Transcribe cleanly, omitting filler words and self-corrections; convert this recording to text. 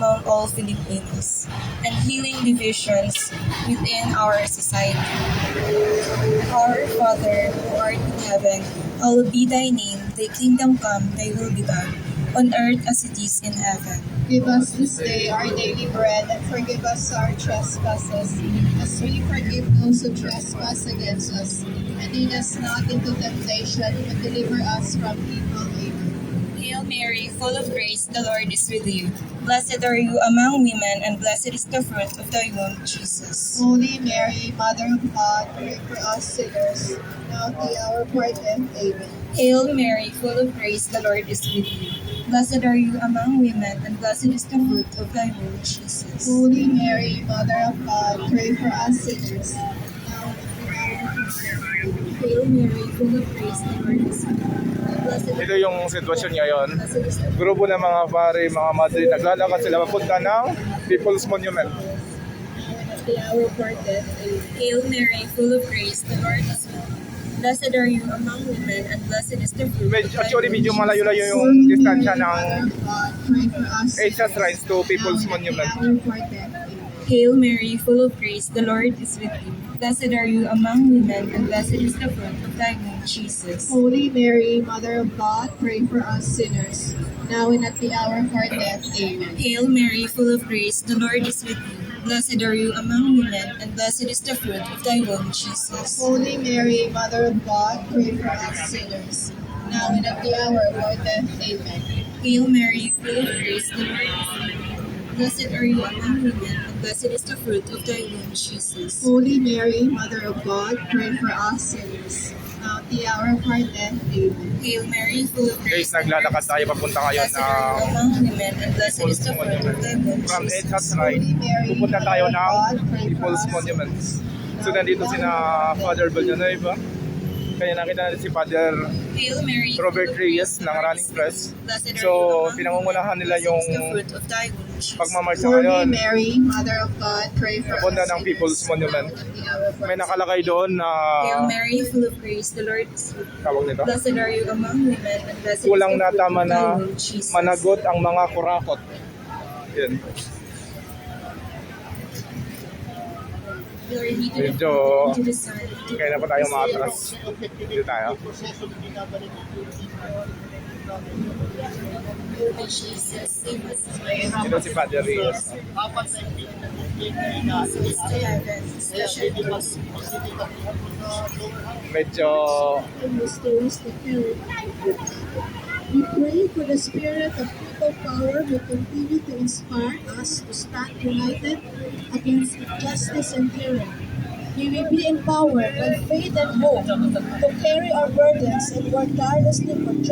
among all Filipinos and healing divisions within our society. Our Father, who art in heaven, hallowed be thy name, thy kingdom come, thy will be done, on earth as it is in heaven. Give us this day our daily bread, and forgive us our trespasses, as we forgive those who trespass against us. And lead us not into temptation, but deliver us from evil. Amen. Hail Mary, full of grace, the Lord is with you. Blessed are you among women, and blessed is the fruit of thy womb, Jesus. Holy Mary, Mother of God, pray for us sinners, now at the hour of our death. Amen. Hail Mary, full of grace, the Lord is with you. Blessed are you among women, and blessed is the fruit of thy womb, Jesus. Holy Mary, Mother of God, pray for us sinners, now at the hour of our death. Hail Mary, full of grace, the Lord is with you. Blessed Ito yung sitwasyon ngayon. blessed is the Grupo ng mga pare, mga madre, naglalakad sila papunta ng People's Monument. At the hour of our death. Amen. Hail Mary, full of grace, the Lord is with you. Blessed are you among women, and blessed is the fruit of thy Actually, womb, medyo Jesus. malayo-layo yung Holy distansya Mary, ng Mother of God, pray for us Asia sinners, Shrines to People's now at the Monument. hour of our death. Amen. Hail Mary, full of grace, the Lord is with you. Blessed are you among women, and blessed is the fruit of thy womb, Jesus. Holy Mary, Mother of God, pray for us sinners, now and at the hour of our death. Amen. Hail Mary, full of grace, the Lord is with you. Blessed are you among women, and blessed is the fruit of thy womb, Jesus. Holy Mary, Mother of God, pray for us sinners, now and at the hour of our death. Amen. Hail Mary, full of grace, the Lord is with you. Blessed are you among women, and blessed is the fruit of thy womb, Jesus. Holy Mary, Mother of God, pray for us sinners, now at the hour of our death. Amen. Hail Mary, full of Guys, grace, naglalakad tayo papunta ngayon blessed are you ng among women, and blessed is People's the fruit of thy Monument. womb, From Jesus. Asia Shrine, Holy Mary, pupunta tayo Mother of ng God, pray for People's us Monument. sinners, So, nandito sina Father Villanueva. Kaya nakita natin si Father Hail Mary, Robert Reyes ng Running Press. blessed are So, you among pinangungunahan nila women, yung blessed is the fruit of thy womb, Jesus. pagmamarcha Holy ngayon. Mary, Mother of God, pray for Papunta us ng People's sinners, Monument. now and at the hour of our May death. nakalagay doon na Hail Mary, full of grace, the Lord is with you. tawag nito. Blessed are you among women, and blessed Kulang is the na fruit tama of thy na womb, Jesus. managot ang mga kurakot. Yan. Glory be to the Medyo Father, and to the Son, and to the kaya na pa tayo maatras. Dito tayo. Lord Jesus, save us. Dito si Father Reyes. Praise to heaven, especially those Medyo And restores the carrot. We pray for the spirit of people power who continue to inspire us to stand united against injustice and tyranny. May we be empowered by faith and hope to carry our burdens and work tirelessly for justice.